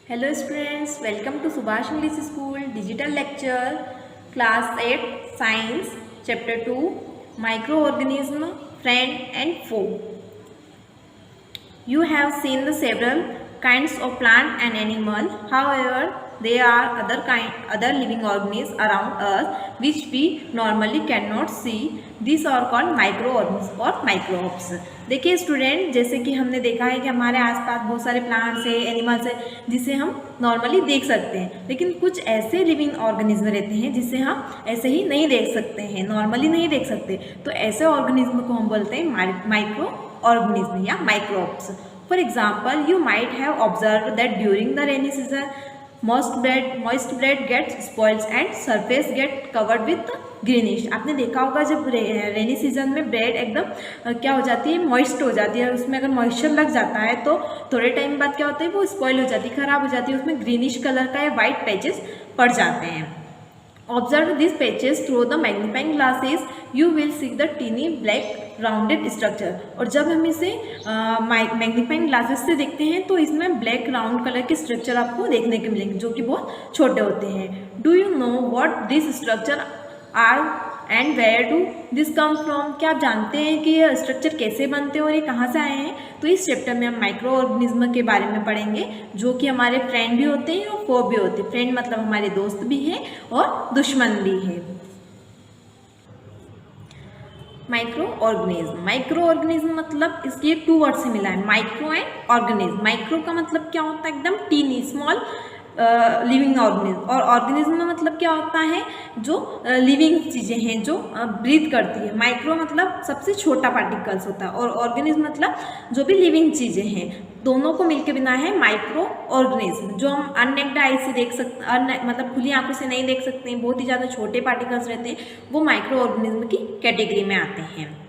Hello students, welcome to Subhash English School Digital Lecture Class 8 Science Chapter 2 Microorganism Friend and Foe. You have seen the several kinds of plant and animal. However, there are other living organisms around us which we normally cannot see. These are called microorganisms or microbes. देखिए student, जैसे कि हमने देखा है कि हमारे आसपास बहुत सारे प्लांट्स है, एनिमल्स है जिसे हम नॉर्मली देख सकते हैं, लेकिन कुछ ऐसे लिविंग ऑर्गेनिज्म रहते हैं जिसे हम ऐसे ही नहीं देख सकते हैं, नॉर्मली नहीं देख सकते। तो ऐसे ऑर्गेनिज्म को हम बोलते हैं माइक्रो organism या microbes. For example, you might have observed that during the rainy season, moist bread gets spoiled and surface get covered with greenish. आपने देखा होगा जब रेनी सीजन में ब्रेड एकदम क्या हो जाती है, मॉइस्ट हो जाती है, और उसमें अगर मॉइस्चर लग जाता है तो थोड़े टाइम बाद क्या होता है, वो स्पॉइल हो जाती है, खराब हो जाती है, उसमें ग्रीनिश कलर का या वाइट पैचेस पड़ जाते हैं। Observe these patches through the magnifying glasses. You will see the teeny black rounded structure. और जब हम इसे मैग्नीफाइंग ग्लासेस से देखते हैं तो इसमें ब्लैक राउंड कलर के स्ट्रक्चर आपको देखने को मिलेंगे जो कि बहुत छोटे होते हैं। Do you know what this structure are and where do this come from? क्या आप जानते हैं कि ये स्ट्रक्चर कैसे बनते हैं और ये कहाँ से आए हैं? तो इस चैप्टर में हम माइक्रो ऑर्गेनिज्म के बारे में पढ़ेंगे जो कि हमारे फ्रेंड भी होते हैं और फो भी होते हैं। फ्रेंड मतलब हमारे दोस्त भी हैं और दुश्मन भी है। माइक्रो ऑर्गेनिज्म मतलब इसके टू वर्ड से मिला है, माइक्रो एंड ऑर्गेनिज्म। माइक्रो का मतलब क्या होता है, एकदम टीनी स्मॉल लिविंग ऑर्गेनिज्म, और ऑर्गेनिज्म में मतलब क्या होता है, जो लिविंग चीज़ें हैं जो ब्रीथ करती है। माइक्रो मतलब सबसे छोटा पार्टिकल्स होता है और ऑर्गेनिज्म मतलब जो भी लिविंग चीज़ें हैं, दोनों को मिलकर बना है माइक्रो ऑर्गेनिज्म, जो हम अननेक्ड आई से देख सकते, मतलब खुली आंखों से नहीं देख सकते हैं, बहुत ही ज़्यादा छोटे पार्टिकल्स रहते हैं, वो माइक्रो ऑर्गेनिज्म की कैटेगरी में आते हैं।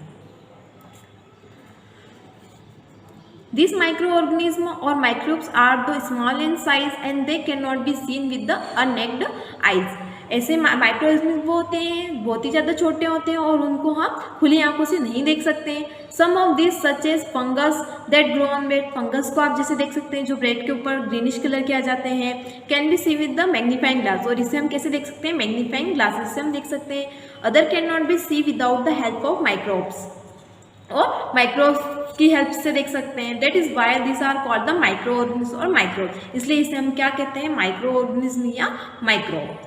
These microorganisms or microbes are the small in size and they cannot be seen with the unnamed eyes. ऐसे माइक्रोऑर्गेनिज्म वो होते हैं, बहुत ही ज़्यादा छोटे होते हैं और उनको हम खुली आंखों से नहीं देख सकते हैं। Some of this such as fungus that grow on bread. Fungus को आप जैसे देख सकते हैं जो ब्रेड के ऊपर ग्रीनिश कलर के आ जाते हैं। Can be see with the magnifying glass, और इसे हम कैसे देख सकते हैं, मैग्नीफाइंग ग्लासेस से हम देख सकते हैं। Other can not be see without the help of microbes, और माइक्रोब्स की हेल्प से देख सकते हैं। That is why this are called the micro organism और माइक्रोब, इसलिए इसे हम क्या कहते हैं, माइक्रो ऑर्गेनिज्म या microbe.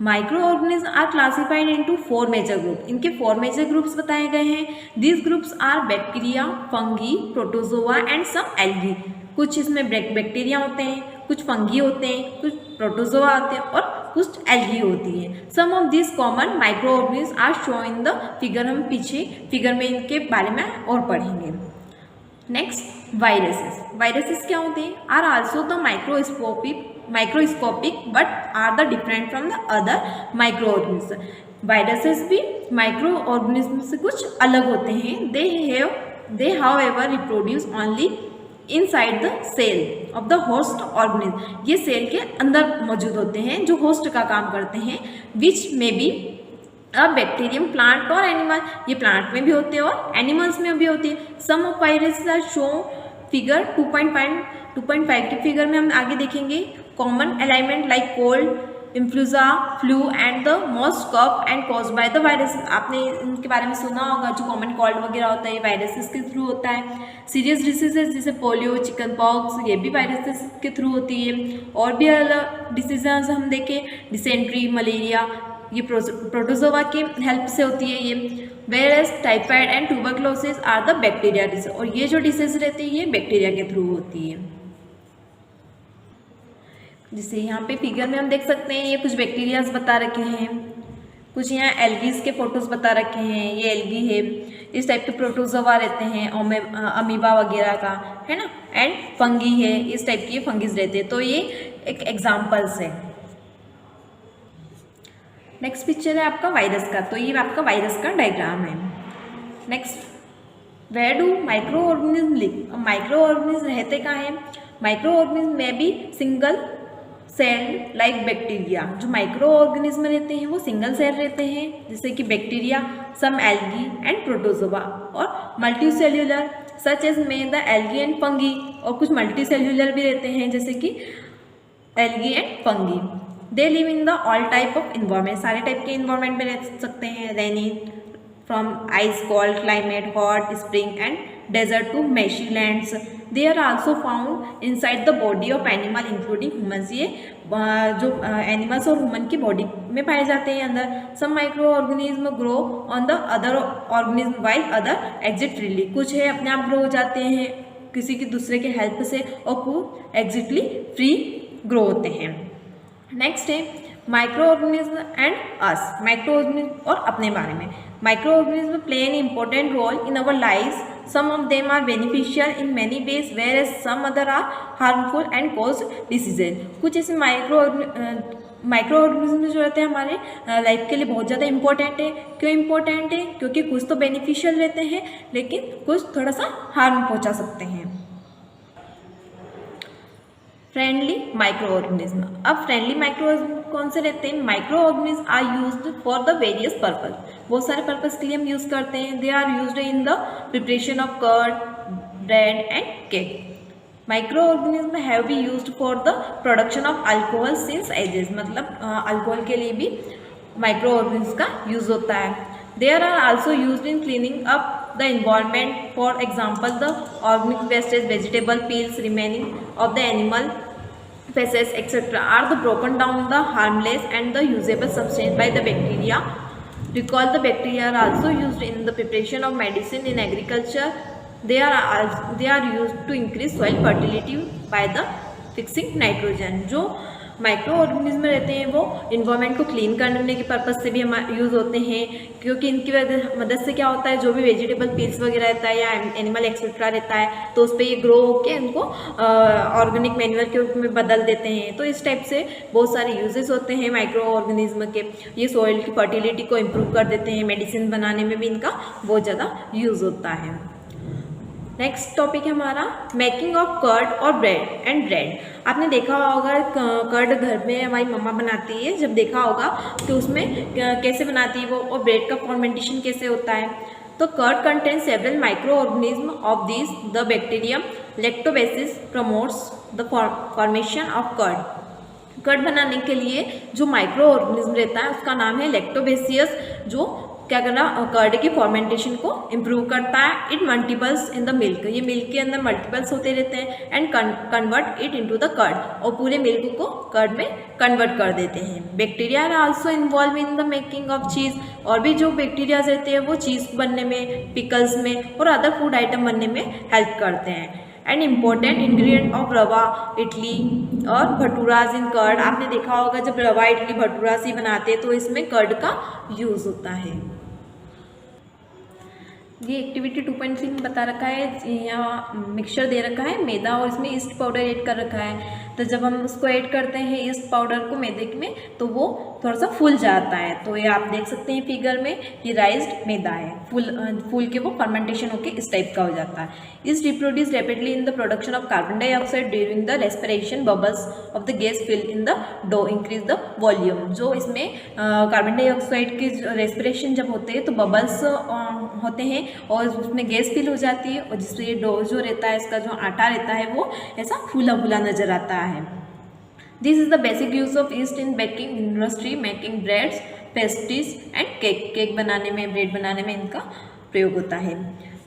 Micro organism are classified into 4 major group. इनके 4 मेजर ग्रुप्स बताए गए हैं। These groups are bacteria, fungi, protozoa and some algae. कुछ इसमें बैक्टीरिया होते हैं, कुछ फंगी होते हैं, कुछ प्रोटोजोआ होते हैं और कुछ एल्गी होती है। Some of this common micro organism are show in the figure. हम पीछे फिगर में इनके बारे में और पढ़ेंगे। नेक्स्ट, वायरसेस क्या होते हैं, are also the microscopic but are the different from the other micro organism. Viruses भी माइक्रो ऑर्गेनिज्म से कुछ अलग होते हैं। They however reproduce only inside the cell of the host organism. ये सेल के अंदर मौजूद होते हैं जो होस्ट का काम करते हैं। विच में बी अ बैक्टीरियम, प्लांट और एनिमल। ये प्लांट में भी होते हैं और एनिमल्स में भी होती है। Some of viruses are show figure 2.5 के फिगर में हम आगे देखेंगे। Common ailment like cold, influenza, flu and the most cough and caused by the virus. आपने इनके बारे में सुना होगा, जो कॉमन कोल्ड वगैरह होता है ये वायरसेस के थ्रू होता है। सीरियस डिसीजेज जैसे पोलियो, चिकन पॉक्स, ये भी वायरसेस के थ्रू होती है। और भी अलग डिसीजेज हम देखें, डिसेंट्री, मलेरिया, ये प्रोटोजोआ के हेल्प से होती है ये। Whereas typhoid and tuberculosis are the bacteria disease, और ये जो डिसीज रहती है ये बैक्टीरिया के थ्रू होती है। जिसे यहाँ पे फिगर में हम देख सकते हैं, ये कुछ बैक्टीरियाज बता रखे हैं, कुछ यहाँ एल्गीज के फोटोज बता रखे हैं। ये एल्गी है, इस टाइप के प्रोटोजोआ रहते हैं, अमीबा वगैरह का है ना, एंड फंगी है, इस टाइप के फंगीज रहते हैं। तो ये एक एग्जाम्पल्स है। नेक्स्ट पिक्चर है आपका वायरस का, तो ये आपका वायरस का डायग्राम है। Next, where do micro organism live? Micro organism रहते कहाँ हैं? माइक्रो ऑर्गेनिज्म में भी सिंगल सेल लाइक बैक्टीरिया। जो माइक्रो ऑर्गेनिज्म रहते हैं वो सिंगल सेल रहते हैं, जैसे कि bacteria, some algae and protozoa. और मल्टी सेल्यूलर सच एज में द एल्गी एंड फंगी, और कुछ मल्टी सेल्यूलर भी रहते हैं जैसे कि algae and fungi. They live in the all type of environment, सारे टाइप के इन्वायरमेंट में रह सकते हैं। रेनी from ice cold climate, hot spring and desert to marshy lands. They are also found inside the body of animal including humans. ये जो animals और ह्यूमन की बॉडी में पाए जाते हैं अंदर। Some micro organism grow on the other organism while other exist freely. कुछ है अपने आप ग्रो हो जाते हैं किसी की दूसरे के हेल्प से, और कुछ एग्जिटली फ्री ग्रो होते हैं। नेक्स्ट है micro organism and us. Micro organism और अपने बारे में। Micro organism play an important role in our life. Some of them are beneficial in many ways, whereas some other are harmful and cause diseases. कुछ ऐसे micro organism जो रहते हैं हमारे लाइफ के लिए बहुत ज़्यादा इंपॉर्टेंट है। क्यों इंपॉर्टेंट है? क्योंकि कुछ तो बेनिफिशियल रहते हैं लेकिन कुछ थोड़ा सा हार्म पहुंचा सकते हैं। Friendly micro organism. अब फ्रेंडली माइक्रो ऑर्गेनिज्म कौन से रहते हैं? Micro organism are used for the various purpose. बहुत सारे पर्पज के लिए हम यूज करते हैं। They are used in the preparation of curd, bread and cake. Micro organism have be used for the production of alcohol since ages. मतलब alcohol के लिए भी माइक्रो ऑर्गेनिज्म का यूज होता है। They are also used in cleaning up the environment. For example, the organic wastes, vegetable peels remaining of the animal feces etc. are the broken down the harmless and the usable substance by the bacteria. Recall the bacteria are also used in the preparation of medicine in agriculture. They are used to increase soil fertility by the fixing nitrogen. जो micro organism रहते हैं वो environment को clean करने के purpose से भी हम यूज़ होते हैं, क्योंकि इनकी मदद से क्या होता है, जो भी वेजिटेबल पील्स वगैरह रहता है या एनिमल एक्सेट्रा रहता है तो उस पर ये ग्रो होकर उनको ऑर्गेनिक मैन्यूअर के रूप में बदल देते हैं। तो इस टाइप से बहुत सारे यूजेस होते हैं माइक्रो ऑर्गेनिज्म के। ये सॉइल की फर्टिलिटी को इम्प्रूव कर देते हैं, मेडिसिन बनाने में भी इनका बहुत ज़्यादा यूज़ होता है। नेक्स्ट टॉपिक है हमारा मेकिंग ऑफ कर्ड और ब्रेड एंड ब्रेड। आपने देखा होगा कर्ड घर में हमारी मम्मा बनाती है, जब देखा होगा कि उसमें कैसे बनाती है वो, और ब्रेड का फॉर्मेंटेशन कैसे होता है। तो curd contain several micro organism of this the bacterium lactobacillus promotes the formation of curd. Curd बनाने के लिए जो माइक्रो ऑर्गेनिज्म रहता है उसका नाम है लैक्टोबैसियस, जो क्या करना कर्ड की फॉर्मेंटेशन को इम्प्रूव करता है। It multiplies in the milk, ये मिल्क के अंदर मल्टीपल्स होते रहते हैं and convert it into the curd, और पूरे मिल्क को कर्ड में कन्वर्ट कर देते हैं। Bacteria are also involve in the making of cheese, और भी जो बैक्टीरिया रहते हैं वो चीज़ बनने में, पिकल्स में और अदर फूड आइटम बनने में हेल्प करते हैं। एंड इम्पॉर्टेंट इंग्रेडिएंट ऑफ रवा, इडली और भटूराज इन कर्ड। आपने देखा होगा जब रवा इडली भटूरा से बनाते हैं तो इसमें कर्ड का यूज़ होता है। ये एक्टिविटी 2.3 में बता रखा है, यहाँ मिक्सचर दे रखा है मैदा और इसमें ईस्ट पाउडर ऐड कर रखा है। तो जब हम उसको ऐड करते हैं ईस्ट पाउडर को मैदे में तो वो थोड़ा सा फूल जाता है। तो ये आप देख सकते हैं फिगर में, ये राइस्ड मैदा है, फूल के वो फर्मेंटेशन होके इस टाइप का हो जाता है। Is reproduce rapidly in the production of carbon dioxide during the respiration bubbles of the gas fill in the dough increase the volume. जो इसमें कार्बन डाइऑक्साइड की रेस्पिरेशन जब होते हैं तो बबल्स होते हैं और उसमें गैस फिल हो जाती है, और जिससे ये डो जो रहता है, इसका जो आटा रहता है वो ऐसा फूला फूला नजर आता है। This is the basic use of yeast in baking industry, making breads, pastries and cake. Cake बनाने में, ब्रेड बनाने में इनका प्रयोग होता है।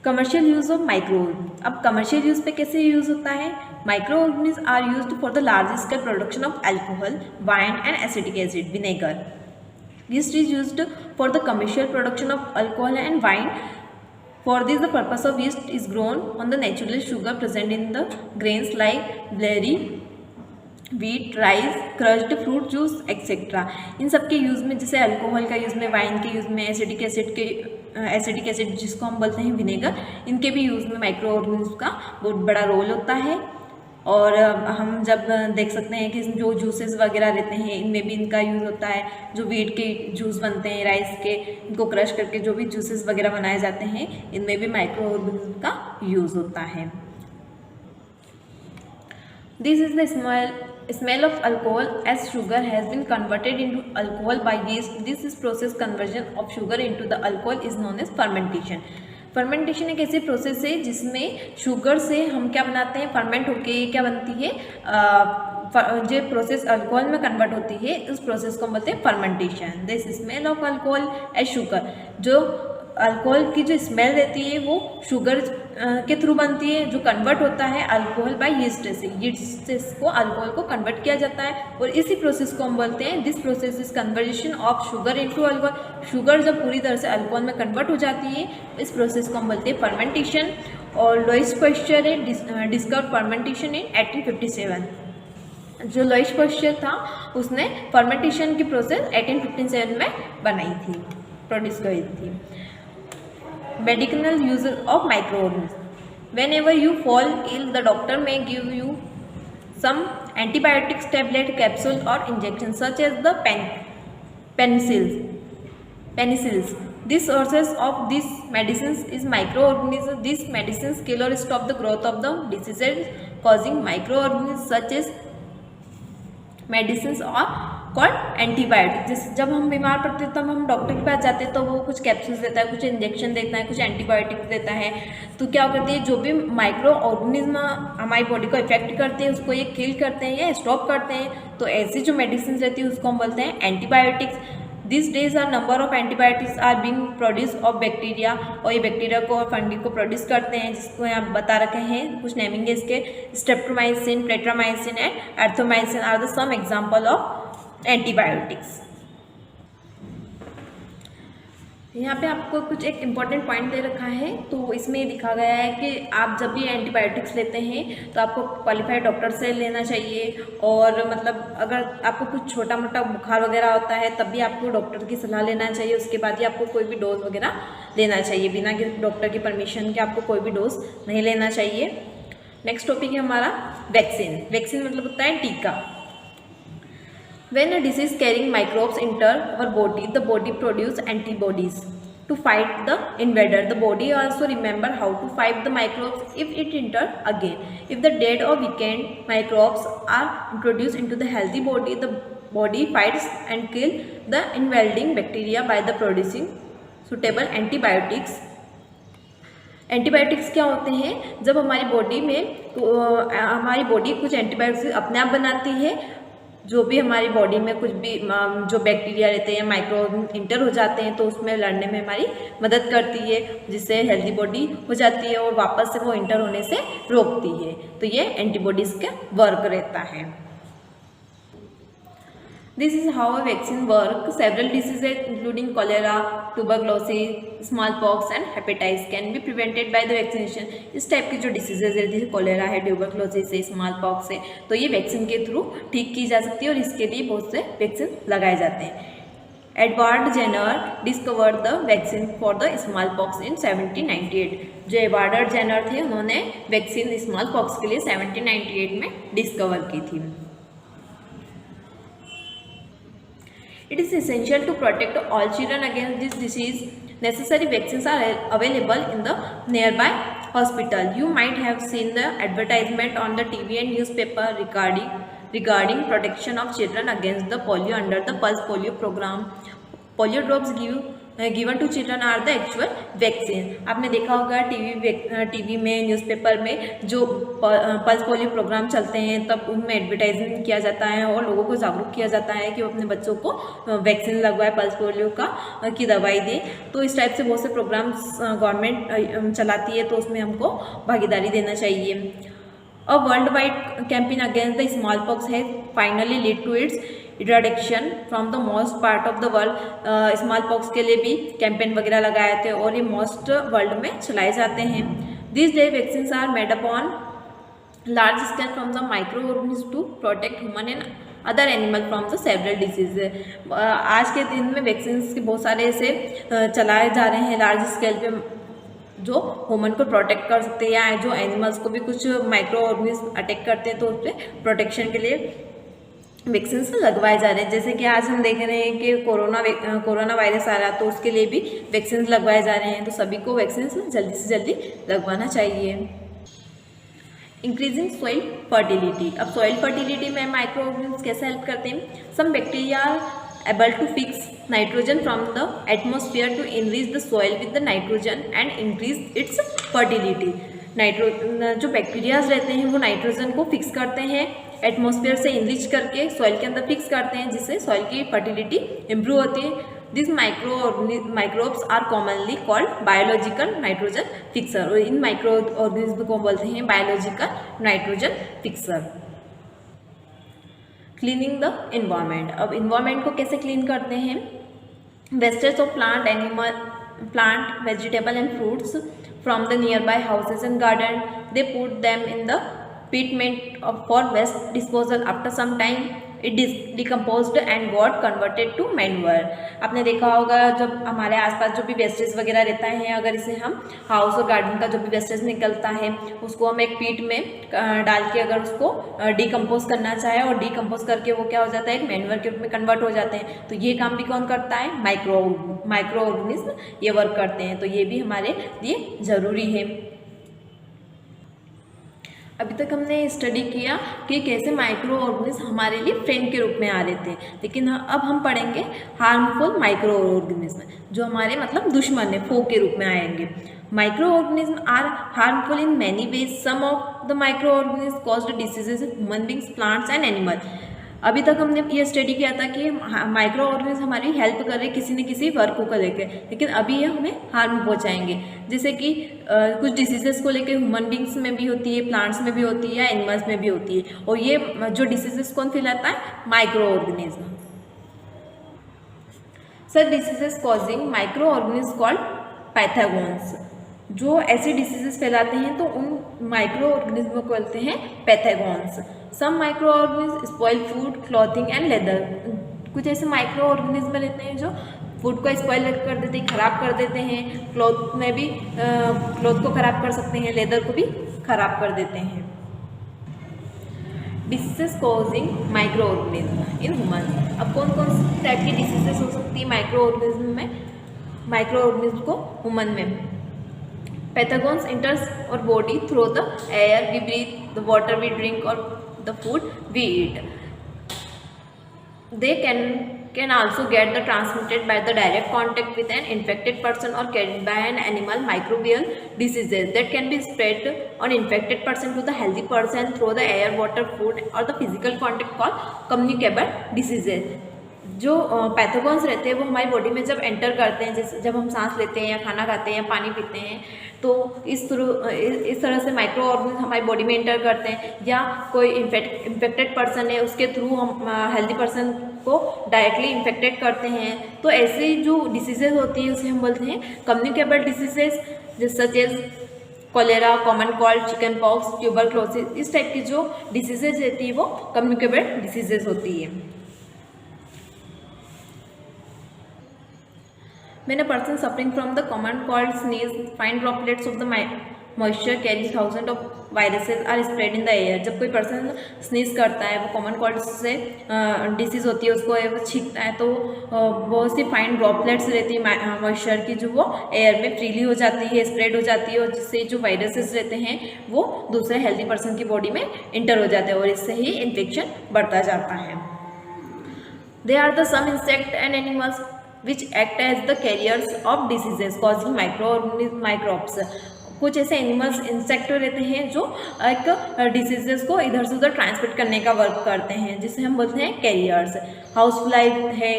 Commercial use of micro. अब कमर्शियल यूज पे कैसे यूज होता है? Micro organism are used for the large scale production of alcohol, wine and acetic acid, vinegar. Yeast is used for the commercial production of alcohol and wine. For this, the purpose of yeast is grown on the natural sugar present in the grains like barley, wheat, rice, crushed fruit juice, etc. इन सब के use में, जैसे alcohol का use में, wine के use में, acidic acid जिसको हम बोलते हैं विनेगर, इनके भी यूज़ में माइक्रो ऑर्गेनिज्म का बहुत बड़ा रोल होता है। और हम जब देख सकते हैं कि जो जूसेस वगैरह रहते हैं इनमें भी इनका यूज़ होता है। जो वीट के जूस बनते हैं, राइस के, इनको क्रश करके जो भी जूसेस वगैरह बनाए जाते हैं इनमें भी माइक्रो ऑर्गेनिज्म का यूज़ होता है। This is the smell of alcohol as sugar has been converted into alcohol by yeast. This process conversion of sugar into the alcohol is known as fermentation. Fermentation एक ऐसी process है जिसमें sugar से हम क्या बनाते हैं, फर्मेंट होके क्या बनती है, जो प्रोसेस अल्कोहल में कन्वर्ट होती है उस प्रोसेस को बोलते हैं fermentation. This smell of alcohol as sugar, जो अल्कोहल की जो स्मेल रहती है वो शुगर के थ्रू बनती है, जो कन्वर्ट होता है अल्कोहल बाय यीस्ट से। यीस्ट को अल्कोहल को कन्वर्ट किया जाता है और इसी प्रोसेस को हम बोलते हैं this process is conversation of sugar into alcohol. Sugar जब पूरी तरह से अल्कोहल में कन्वर्ट हो जाती है इस प्रोसेस को हम बोलते हैं फर्मेंटेशन। और लोइस पाश्चर ने डिस्कवर फर्मेंटेशन इन 1857। जो लोइस पाश्चर था उसने फर्मेंटेशन की प्रोसेस 1857 में बनाई थी, प्रोड्यूस करी थी। Medicinal use of microorganisms. Whenever you fall ill, the doctor may give you some antibiotics, tablet, capsule or injection such as the penicillins. This sources of these medicines is microorganisms. These medicines kill or stop the growth of the diseases causing microorganisms such as medicines or called antibiotic. जैसे जब हम बीमार पड़ते हैं तब हम doctor के पास जाते हैं तो वो कुछ कैप्सूल्स देता है, कुछ इंजेक्शन देता है, कुछ एंटीबायोटिक्स देता है। तो क्या करती है, जो भी माइक्रो ऑर्गेनिज्म हमारी बॉडी को इफेक्ट करते हैं उसको ये किल करते हैं या स्टॉप करते हैं। तो ऐसी जो मेडिसिन रहती है उसको हम बोलते हैं antibiotics. This days are number of antibiotics are being produce of bacteria, और ये बैक्टीरिया को और फंगी को प्रोड्यूस करते हैं, जिसको यहाँ बता रखे हैं, कुछ नेमिंग है इसके। Streptomycin, terramycin and erythromycin are the some example of antibiotics. यहाँ पे आपको कुछ एक इम्पॉर्टेंट पॉइंट दे रखा है, तो इसमें लिखा गया है कि आप जब भी एंटीबायोटिक्स लेते हैं तो आपको क्वालिफाइड डॉक्टर से लेना चाहिए। और मतलब अगर आपको कुछ छोटा मोटा बुखार वगैरह होता है तब भी आपको डॉक्टर की सलाह लेना चाहिए, उसके बाद ही आपको कोई भी डोज वगैरह लेना चाहिए। बिना डॉक्टर की परमिशन के आपको कोई भी डोज नहीं लेना चाहिए। नेक्स्ट टॉपिक है हमारा वैक्सीन। वैक्सीन मतलब होता है टीका। When a disease carrying microbes enter our body, the body produces antibodies to fight the invader. The body also remember how to fight the microbes if it enter again. If the dead or weakened microbes are introduced into the healthy body, the body fights and kill the invading bacteria by the producing suitable antibiotics. Antibiotics क्या होते हैं, जब हमारी body में हमारी body कुछ antibiotics अपने आप बनाती है, जो भी हमारी बॉडी में कुछ भी जो बैक्टीरिया रहते हैं, माइक्रो इंटर हो जाते हैं, तो उसमें लड़ने में हमारी मदद करती है, जिससे हेल्दी बॉडी हो जाती है और वापस से वो इंटर होने से रोकती है। तो ये एंटीबॉडीज का वर्क रहता है। This is how a vaccine works. Several diseases including cholera, tuberculosis, smallpox and hepatitis can be prevented by the vaccination. इस टाइप की जो डिसीजेज है जैसे कॉलेरा है, ट्यूबरक्लोसिस है, स्मॉलपॉक्स है, तो ये वैक्सीन के थ्रू ठीक की जा सकती है और इसके लिए बहुत से वैक्सीन लगाए जाते हैं। Edward Jenner discovered the vaccine for the smallpox in 1798। जो एडवर्ड जेनर थे उन्होंने वैक्सीन स्मॉलपॉक्स के लिए 1798 में डिस्कवर की थी। It is essential to protect all children against this disease. Necessary vaccines are available in the nearby hospital. You might have seen the advertisement on the TV and newspaper regarding protection of children against the polio under the Pulse Polio program. Polio drops given to children are the actual vaccine. आपने देखा होगा TV में, newspaper में जो pulse polio programme चलते हैं तब उनमें एडवर्टाइजमेंट किया जाता है और लोगों को जागरूक किया जाता है कि वो अपने बच्चों को वैक्सीन लगवाए, पल्स पोलियो की दवाई दें। तो इस टाइप से बहुत से प्रोग्राम्स गवर्नमेंट चलाती है, तो उसमें हमको भागीदारी देना चाहिए। A worldwide campaign against the smallpox has finally led to its eradication from the most part of the world. Smallpox के लिए भी कैंपेन वगैरह लगाए थे और ये मोस्ट वर्ल्ड में चलाए जाते हैं। These days vaccines are made upon large scale from the microorganisms to protect human and other animal from the several disease. आज के दिन में वैक्सीन के बहुत सारे ऐसे चलाए जा रहे हैं लार्ज स्केल पे जो ह्यूमन को प्रोटेक्ट कर सकते हैं, या जो एनिमल्स को भी कुछ माइक्रो ऑर्गेनिज्म अटैक करते हैं तो उस पर प्रोटेक्शन के लिए वैक्सीन लगवाए जा रहे हैं। जैसे कि आज हम देख रहे हैं कि कोरोना वायरस आ रहा है, तो उसके लिए भी वैक्सीन लगवाए जा रहे हैं। तो सभी को वैक्सीन जल्दी से जल्दी लगवाना चाहिए। Increasing soil fertility. अब सॉइल फर्टिलिटी में माइक्रो ऑर्गेनिज्म कैसे हेल्प करते हैं? Some bacteria able to fix nitrogen from the atmosphere to enrich the soil with the nitrogen and increase its fertility. जो बैक्टीरियाज रहते हैं वो नाइट्रोजन को फिक्स करते हैं, एटमॉस्फेयर से इनरिच करके सॉइल के अंदर फिक्स करते हैं, जिससे सॉइल की फर्टिलिटी इम्प्रूव होती है। This microbes are commonly called biological nitrogen fixer, और इन माइक्रो ऑर्गेनिज्म को बोलते हैं biological nitrogen fixer. Cleaning the environment, अब इन्वायरमेंट को कैसे क्लीन करते हैं? Wastage of plant, vegetable and fruits from the nearby houses and garden, they put them in the pit meant for waste disposal. After some time it decomposed and got converted to manure. आपने देखा होगा जब हमारे आसपास जो भी wastage वगैरह रहता है, अगर इसे हम हाउस और गार्डन का जो भी वेस्टेज निकलता है उसको हम एक पीट में डाल के अगर उसको डिकम्पोज करना चाहे और डिकम्पोज करके वो क्या हो जाता है, एक मैन्योर के रूप में कन्वर्ट हो जाते हैं। तो ये काम भी कौन करता है? माइक्रो ऑर्गेनिज्म ये वर्क करते हैं। तो ये भी हमारे लिए ज़रूरी है। अभी तक हमने स्टडी किया कि कैसे माइक्रो ऑर्गेनिज्म हमारे लिए फ्रेंड के रूप में आ रहे थे, लेकिन अब हम पढ़ेंगे हार्मफुल माइक्रो ऑर्गेनिज्म, जो हमारे मतलब दुश्मन है, फो के रूप में आएंगे। Micro organism are harmful in many ways. Some of the micro organism caused diseases in human beings, plants and animal. अभी तक हमने ये स्टडी किया था कि माइक्रो ऑर्गेनिज्म हमारी हेल्प कर रहे किसी न किसी वर्क को लेकर, लेकिन अभी ये हमें हार्म पहुंचाएंगे। जैसे कि कुछ डिसीजेस को लेकर ह्यूमन बींग्स में भी होती है, प्लांट्स में भी होती है, या एनिमल्स में भी होती है। और ये जो डिसीजेस कौन फैलाता है? Micro organism. Sir diseases causing micro organism called pathogens. जो ऐसे डिसीजेस फैलाते हैं तो उन माइक्रो ऑर्गेनिज्म को बोलते हैं pathogens. Some micro organism spoil food, clothing and leather. कुछ ऐसे माइक्रो ऑर्गेनिज्म रहते हैं जो फूड को स्पॉइल कर देते हैं, खराब कर देते हैं, क्लॉथ में भी क्लॉथ को खराब कर सकते हैं, लेदर को भी खराब कर देते हैं। Diseases causing micro organism in human. अब कौन कौन सी टाइप की डिसीजेस हो सकती है माइक्रो ऑर्गेनिज्म में, माइक्रो ऑर्गेनिज्म को ह्यूमन में? Pathogens enters our body through the air we breathe, the water we drink, or the food we eat. They can also get transmitted by the direct contact with an infected person or carried by an animal. Microbial diseases that can be spread on infected person to the healthy person through the air, water, food, or the physical contact called communicable diseases. जो pathogens रहते हैं वो हमारी body में जब enter करते हैं, जैसे जब हम सांस लेते हैं या खाना खाते हैं या पानी पीते हैं, तो इस तरह से माइक्रो ऑर्गेनिज्म हमारी बॉडी में एंटर करते हैं। या कोई इन्फेक्टेड पर्सन है उसके थ्रू हम हेल्दी पर्सन को डायरेक्टली इन्फेक्टेड करते हैं। तो ऐसी जो डिसीजेज होती है उसे हम बोलते हैं communicable diseases, such as cholera, common cold, chickenpox, tuberculosis. इस टाइप की जो डिसीजेज रहती है वो कम्युनिकेबल डिसीजेज होती है। When a person suffering from the common cold sneeze, fine droplets of the moisture carrying thousands of viruses are spread in the air. जब कोई पर्सन स्नीज करता है, वो कॉमन कोल्ड से डिसीज होती है उसको वो छींकता है, तो बहुत सी फाइन ड्रॉपलेट्स रहती है मॉइस्चर की, जो वो एयर में फ्रीली हो जाती है, स्प्रेड हो जाती है, और जिससे जो वायरसेस रहते हैं वो दूसरे हेल्दी पर्सन की बॉडी में इंटर हो जाते हैं और इससे ही इन्फेक्शन बढ़ता जाता है। They are the some insect and animals which act as the carriers of diseases causing microbes. कुछ ऐसे एनिमल्स, इंसेक्ट रहते हैं जो एक डिसीजेस को इधर से उधर ट्रांसमिट करने का वर्क करते हैं, जिसे हम बोलते हैं कैरियर्स। हाउस फ्लाई है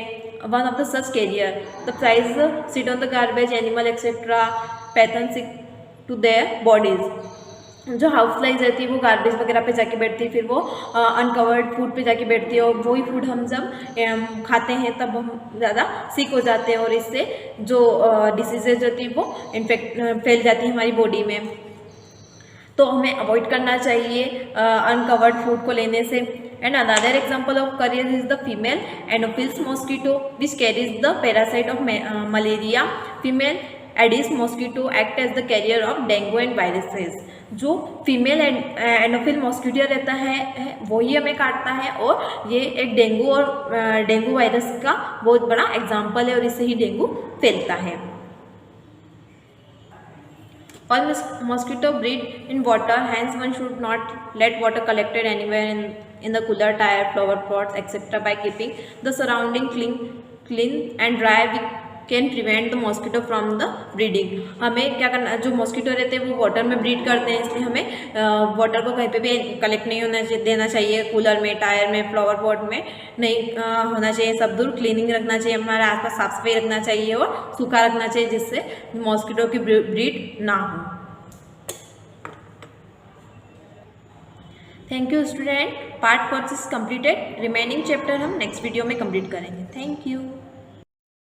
one of the such carrier. The flies sit on the garbage, animal excreta pathogen to their bodies. जो हाउस फ्लाइज रहती है वो गार्बेज वगैरह पे जाके बैठती है, फिर वो अनकवर्ड फूड पे जाके बैठती है, और वही फूड हम जब खाते हैं तब हम ज़्यादा सिक हो जाते हैं, और इससे जो डिसीजेज होती है वो फैल जाती है हमारी बॉडी में। तो हमें अवॉइड करना चाहिए अनकवर्ड फूड को लेने से। And another example of carrier is the female anopheles mosquito which carries the parasite of malaria. Female aedes mosquito act as the carrier of dengue and viruses. जो female anopheles mosquito रहता है वही हमें काटता है, और ये एक डेंगू और डेंगू वायरस का बहुत बड़ा एग्जाम्पल है, और इससे ही डेंगू फैलता है। All mosquito breed in water, hence one should not let water collected anywhere in the cooler, tire, flower pots, etc. by keeping the surrounding clean and dry. We can prevent the mosquito from the breeding. हमें क्या करना, जो mosquito रहते हैं वो water में breed करते हैं, इसलिए हमें वाटर को कहीं पे भी कलेक्ट नहीं होना देना चाहिए, कूलर में, टायर में, फ्लावर पॉट में नहीं होना चाहिए। सब दूर क्लीनिंग रखना चाहिए, हमारे आसपास साफ सफाई रखना चाहिए और सूखा रखना चाहिए, जिससे मॉस्किटो की ब्रीड ना हो। Thank you student, part 4 is completed. Remaining chapter हम नेक्स्ट वीडियो में कंप्लीट करेंगे। Thank you.